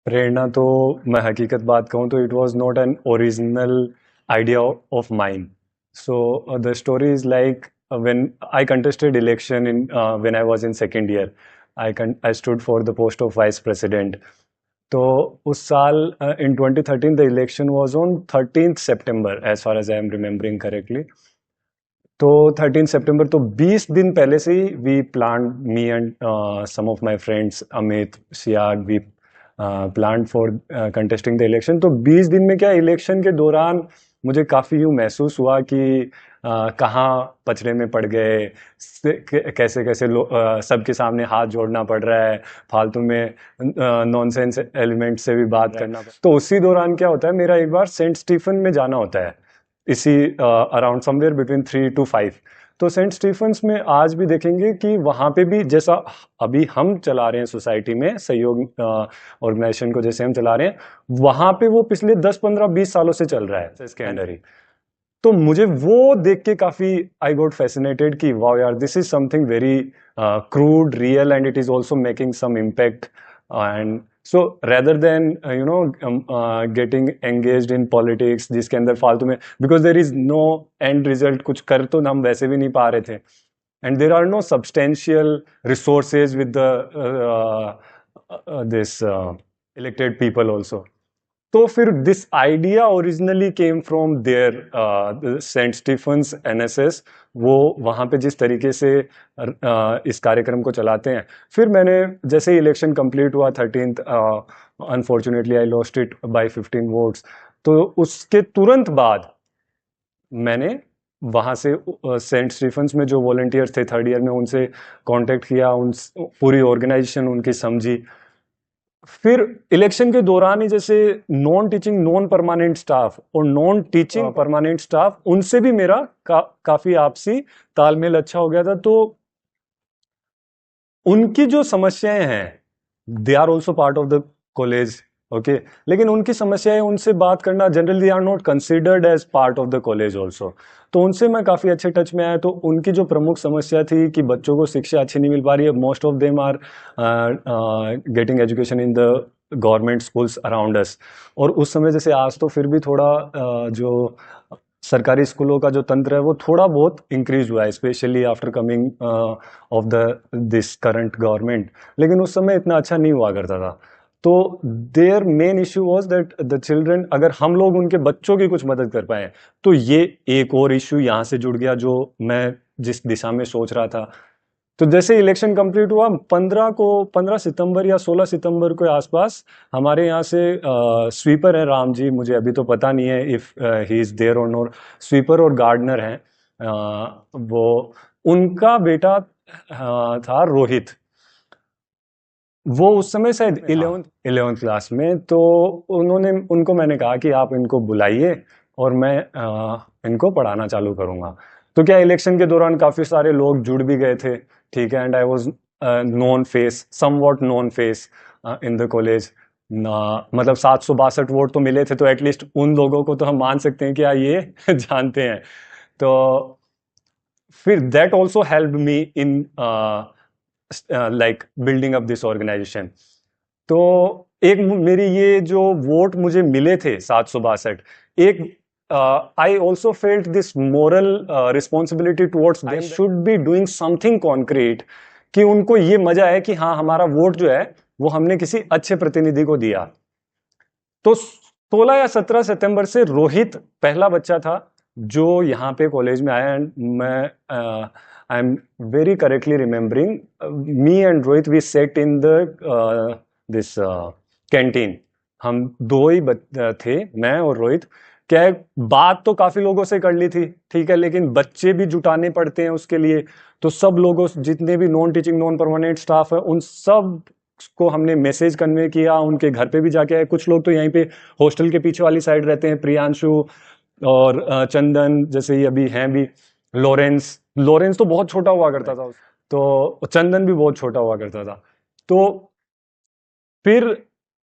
प्रेरणा तो मैं हकीकत बात कहूँ तो it was not an original idea of mine. So the story is like when I contested election in when I was in second year. I stood for the post of vice president. तो उस साल in 2013 the election was on 13th September as far as I am remembering correctly. तो 13 सितंबर तो 20 दिन पहले से ही we plan me and some of my friends Amit Siyag we plan for contesting the election. तो 20 दिन में क्या इलेक्शन के दौरान मुझे काफ़ी यूँ महसूस हुआ कि कहाँ पचड़े में पड़ गए, कैसे कैसे सबके सामने हाथ जोड़ना पड़ रहा है, फालतू में नॉनसेंस एलिमेंट से भी बात करना. तो उसी दौरान क्या होता है, मेरा एक बार सेंट स्टीफन में जाना होता है इसी अराउंड समवेयर बिटवीन 3 to 5. तो सेंट स्टीफन्स में आज भी देखेंगे कि वहाँ पे भी जैसा अभी हम चला रहे हैं सोसाइटी में सहयोग ऑर्गेनाइजेशन को जैसे हम चला रहे हैं, वहाँ पे वो पिछले 10 15 20 सालों से चल रहा है इसके अंडर ही. तो मुझे वो देख के काफी आई गॉट फैसिनेटेड कि वाओ यार, this is something very crude real and it is also making some impact. And so rather than getting engaged in politics जिसके अंदर फालतू में, because there is no end result, कुछ कर तो हम वैसे भी नहीं पा रहे थे, and there are no substantial resources with this elected people also. तो फिर this idea originally came from there Saint Stephen's NSS. वो वहाँ पे जिस तरीके से इस कार्यक्रम को चलाते हैं. फिर मैंने जैसे इलेक्शन कंप्लीट हुआ 13th, unfortunately I lost it by 15 votes. तो उसके तुरंत बाद मैंने वहाँ से सेंट स्टीफन्स में जो वॉलंटियर्स थे थर्ड ईयर में उनसे कांटेक्ट किया, उन पूरी ऑर्गेनाइजेशन उनकी समझी. फिर इलेक्शन के दौरान ही जैसे non teaching non permanent staff और नॉन टीचिंग परमानेंट स्टाफ, उनसे भी मेरा काफी आपसी तालमेल अच्छा हो गया था. तो उनकी जो समस्याएं हैं, they are also part of the college, okay, लेकिन उनकी समस्याएं, उनसे बात करना, generally they are not considered as part of the college also. तो उनसे मैं काफ़ी अच्छे टच में आया. तो उनकी जो प्रमुख समस्या थी कि बच्चों को शिक्षा अच्छी नहीं मिल पा रही है. Most of them are getting education in the government schools around us. और उस समय जैसे आज तो फिर भी थोड़ा जो सरकारी स्कूलों का जो तंत्र है वो थोड़ा बहुत इंक्रीज हुआ है, specially after coming of the this current government. लेकिन उस समय इतना अच्छा नहीं हुआ करता था. तो their main issue was that the children, अगर हम लोग उनके बच्चों की कुछ मदद कर पाए, तो ये एक और इश्यू यहाँ से जुड़ गया जो मैं जिस दिशा में सोच रहा था. तो जैसे इलेक्शन कंप्लीट हुआ 15 सितंबर या 16 सितंबर के आसपास हमारे यहाँ से स्वीपर है राम जी, मुझे अभी तो पता नहीं है इफ ही इज देयर और नॉट. स्वीपर और गार्डनर हैं, वो उनका बेटा था रोहित. वो उस समय शायद 11th क्लास में. तो उनको मैंने कहा कि आप इनको बुलाइए और मैं इनको पढ़ाना चालू करूंगा. तो क्या इलेक्शन के दौरान काफी सारे लोग जुड़ भी गए थे, ठीक है, and I was non face, somewhat non face in the college. मतलब 762 वोट तो मिले थे, तो एटलीस्ट उन लोगों को तो हम मान सकते हैं कि ये जानते हैं. तो फिर that also help me in like building up this organisation. तो एक मेरी ये जो वोट मुझे मिले थे 762, एक I also felt this moral responsibility towards them, should be doing something concrete, कि उनको ये मजा है कि हाँ, हमारा वोट जो है वो हमने किसी अच्छे प्रतिनिधि को दिया. तो 16 या 17 सितंबर से रोहित पहला बच्चा था जो यहाँ पे कॉलेज में आया. एंड मैं I am very correctly remembering, me and Rohit we sat in the this canteen. हम दो ही थे, मैं और रोहित. क्या बात तो काफी लोगों से कर ली थी, ठीक है, लेकिन बच्चे भी जुटाने पड़ते हैं उसके लिए. तो सब लोगों, जितने भी non teaching non permanent staff है, उन सब को हमने मैसेज कन्वे किया, उनके घर पे भी जाके आए. कुछ लोग तो यहीं पे हॉस्टल के पीछे वाली साइड रहते हैं, प्रियांशु और चंदन जैसे ही अभी हैं भी. लॉरेंस तो बहुत छोटा हुआ करता था, तो चंदन भी बहुत छोटा हुआ करता था. तो फिर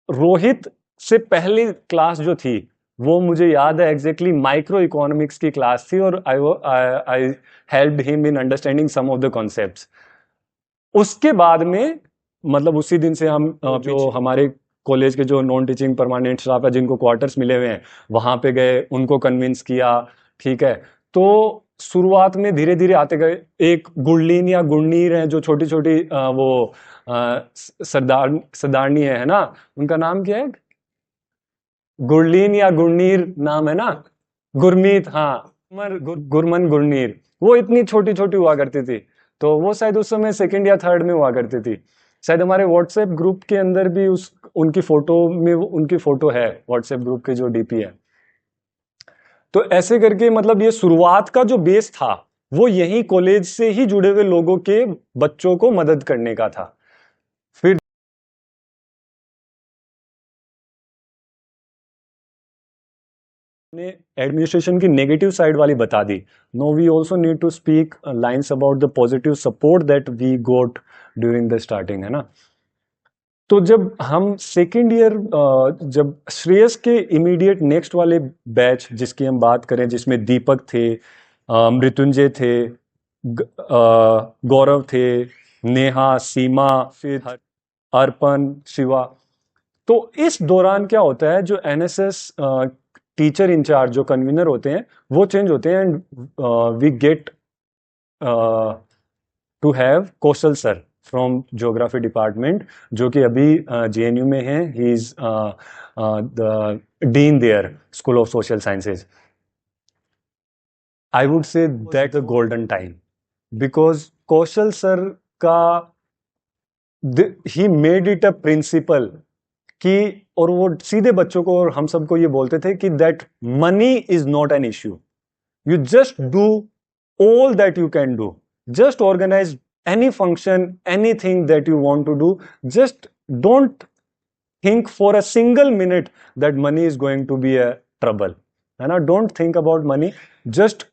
रोहित से पहली क्लास जो थी वो मुझे याद है एग्जैक्टली माइक्रो इकोनॉमिक्स की क्लास थी, और I helped him in understanding some of the concepts. उसके बाद में मतलब उसी दिन से हम जो हमारे कॉलेज के जो नॉन टीचिंग परमानेंट स्टाफ है जिनको क्वार्टर्स मिले हुए हैं वहाँ पे गए, उनको कन्विंस किया, ठीक है। तो शुरुआत में धीरे धीरे आते गए। एक गुरलीन या गुरनीर है जो छोटी छोटी वो सरदारनी है ना, उनका नाम क्या है? गुरलीन या गुरनीर नाम है ना, गुरमीत, हाँ, गुरमन गुरनीर। वो इतनी छोटी छोटी हुआ करती थी, तो वो शायद उस समय सेकंड या थर्ड में हुआ करती थी। शायद हमारे व्हाट्सएप ग्रुप के अंदर भी उस उनकी फोटो में उनकी फोटो है, व्हाट्सएप ग्रुप के जो डीपी है। तो ऐसे करके मतलब ये शुरुआत का जो बेस था वो यही कॉलेज से ही जुड़े हुए लोगों के बच्चों को मदद करने का था। फिर ने एडमिनिस्ट्रेशन की नेगेटिव साइड वाली बता दी। No, we also need to speak lines about the positive support that we got during the starting, है ना। तो जब हम सेकेंड ईयर, जब श्रेयस के इमीडिएट नेक्स्ट वाले बैच जिसकी हम बात करें, जिसमें दीपक थे, मृत्युंजय थे, गौरव थे, नेहा, सीमा, फिर अर्पण, शिवा। तो इस दौरान क्या होता है, जो एनएसएस टीचर इंचार्ज जो कन्वीनर होते हैं वो चेंज होते हैं, and we get to have Kaushal sir from geography department, जो कि अभी जेएनयू में है। He is the dean there school of social sciences. I would say that the golden time, because Kaushal sir का he made it a principal कि, और वो सीधे बच्चों को और हम सबको ये बोलते थे कि that money is not an issue, you just do all that you can do, just organize any function, anything that you want to do, just don't think for a single minute that money is going to be a trouble, and don't think about money, just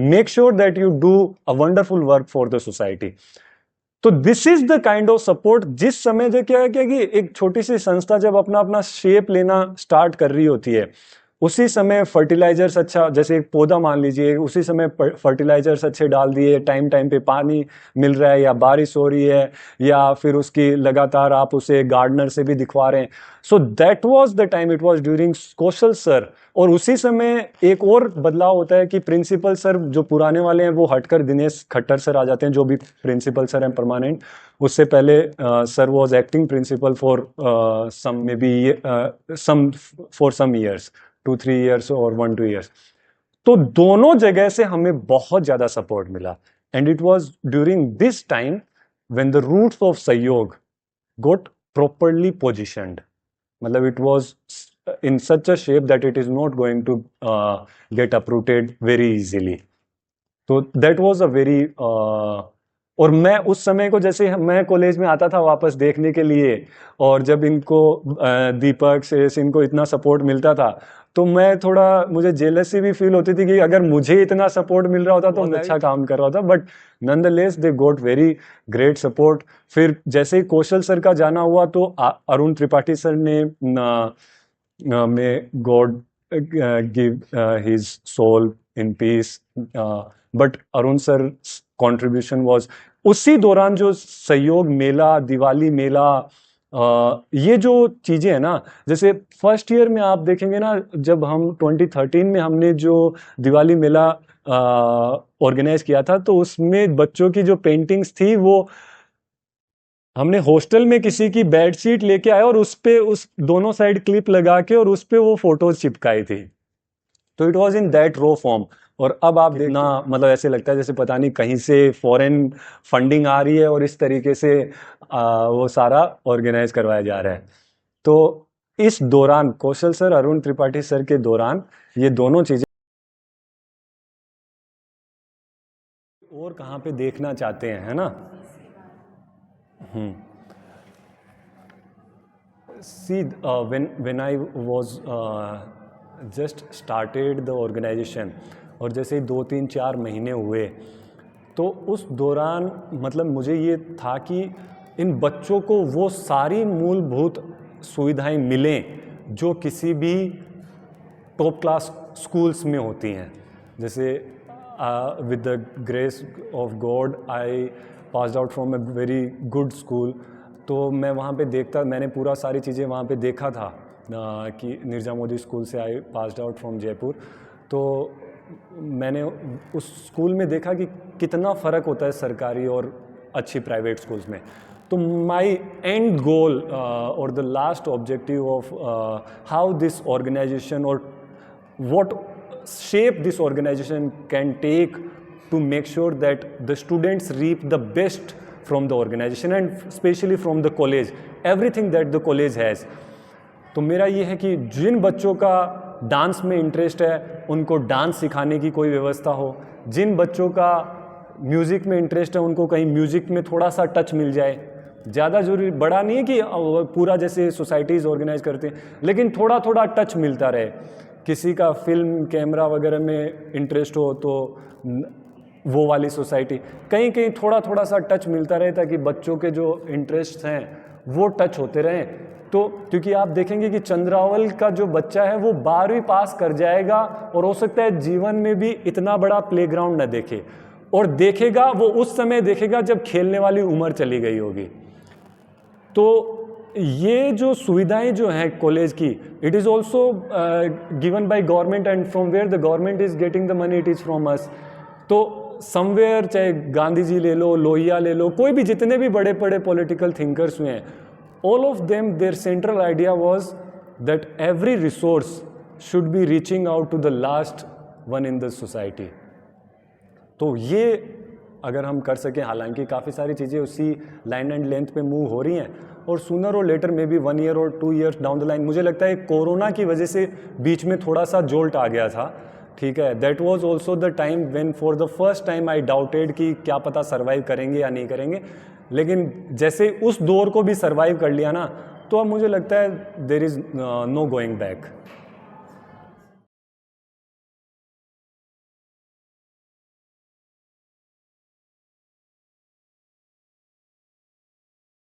make sure that you do a wonderful work for the society. तो this is the kind of support. जिस समय जो क्या है कि एक छोटी सी संस्था जब अपना अपना शेप लेना स्टार्ट कर रही होती है, उसी समय फर्टिलाइजर्स अच्छा, जैसे एक पौधा मान लीजिए, उसी समय फर्टिलाइजर्स अच्छे डाल दिए, टाइम टाइम पे पानी मिल रहा है, या बारिश हो रही है, या फिर उसकी लगातार आप उसे गार्डनर से भी दिखवा रहे हैं। So that was the time, it was during Kaushal sir. और उसी समय एक और बदलाव होता है कि प्रिंसिपल सर जो पुराने वाले हैं वो हटकर दिनेश खट्टर सर आ जाते हैं, जो भी प्रिंसिपल सर हैं परमानेंट। उससे पहले sir was acting principal for some maybe some for some years, 2-3 years और 1-2 ईयर्स। तो दोनों जगह से हमें बहुत ज्यादा सपोर्ट मिला, and it was during this time when the roots of Sahyog got properly positioned. मतलब it was in such a shape that it is not going to get uprooted very easily. तो that was a very और मैं उस समय को, जैसे मैं college में आता था वापस देखने के लिए, और जब इनको दीपक से इनको इतना सपोर्ट मिलता था, तो मैं थोड़ा, मुझे जेलसी भी फील होती थी कि अगर मुझे इतना सपोर्ट मिल रहा होता तो मैं अच्छा काम कर रहा होता। But nonetheless they got very great support. फिर जैसे ही कौशल सर का जाना हुआ तो अरुण त्रिपाठी सर ने, may God give his soul in peace, but Arun sir's contribution was, उसी दौरान जो सहयोग मेला, दिवाली मेला, ये जो चीजें हैं ना, जैसे फर्स्ट ईयर में आप देखेंगे ना, जब हम 2013 में हमने जो दिवाली मेला ऑर्गेनाइज किया था, तो उसमें बच्चों की जो पेंटिंग्स थी वो हमने हॉस्टल में किसी की बेडशीट लेके आए और उस पे उस दोनों साइड क्लिप लगा के और उस पे वो फोटोज चिपकाई थी। तो it was in that row form. और अब आप देखना, मतलब ऐसे लगता है जैसे पता नहीं कहीं से फॉरेन फंडिंग आ रही है और इस तरीके से वो सारा ऑर्गेनाइज करवाया जा रहा है। तो इस दौरान कौशल सर, अरुण त्रिपाठी सर के दौरान ये दोनों चीजें, और कहाँ पे देखना चाहते हैं, है ना। See, when I was just started the organization, और जैसे ही 2-3-4 महीने हुए, तो उस दौरान मतलब मुझे ये था कि इन बच्चों को वो सारी मूलभूत सुविधाएं मिलें जो किसी भी टॉप क्लास स्कूल्स में होती हैं। जैसे with the grace of God I passed out from a very good school. तो मैं वहाँ पे देखता, मैंने पूरा सारी चीज़ें वहाँ पे देखा था कि निर्जा मोदी स्कूल से I passed out from Jaipur. तो मैंने उस स्कूल में देखा कि कितना फ़र्क होता है सरकारी और अच्छी प्राइवेट स्कूल्स में। तो माई एंड गोल और the last objective of how this organisation और what shape this organization can take to make sure that the students reap the best from the organization and especially from the college, everything that the college has. तो मेरा ये है कि जिन बच्चों का dance में interest है उनको डांस सिखाने की कोई व्यवस्था हो, जिन बच्चों का म्यूज़िक में इंटरेस्ट है उनको कहीं म्यूज़िक में थोड़ा सा टच मिल जाए। ज़्यादा जरूरी बड़ा नहीं है कि पूरा जैसे सोसाइटीज़ ऑर्गेनाइज करते हैं, लेकिन थोड़ा थोड़ा टच मिलता रहे। किसी का फिल्म कैमरा वगैरह में इंटरेस्ट हो तो वो वाली सोसाइटी, कहीं कहीं थोड़ा थोड़ा सा टच मिलता रहे ताकि बच्चों के जो इंटरेस्ट हैं वो टच होते रहें। तो क्योंकि आप देखेंगे कि चंद्रावल का जो बच्चा है वो 12वीं पास कर जाएगा और हो सकता है जीवन में भी इतना बड़ा प्लेग्राउंड न देखे, और देखेगा वो उस समय देखेगा जब खेलने वाली उम्र चली गई होगी। तो ये जो सुविधाएं जो हैं कॉलेज की, it is also given by government and from where the government is getting the money, it is from us. तो समवेयर, चाहे गांधी जी ले लो, लोहिया ले लो, कोई भी जितने भी बड़े बड़े पॉलिटिकल थिंकर्स हुए हैं, all of them, their central idea was that every resource should be reaching out to the last one in the society. तो ये अगर हम कर सकें, हालांकि काफ़ी सारी चीज़ें उसी लाइन एंड लेंथ पे मूव हो रही हैं, और सूनर और लेटर में भी 1 ईयर और 2 ईयर्स डाउन द लाइन, मुझे लगता है कोरोना की वजह से बीच में थोड़ा सा जोल्ट आ गया था, ठीक है। That was also the time when for the first time I doubted कि क्या पता सर्वाइव करेंगे या नहीं करेंगे, लेकिन जैसे उस दौर को भी सर्वाइव कर लिया ना, तो अब मुझे लगता है there is no going back.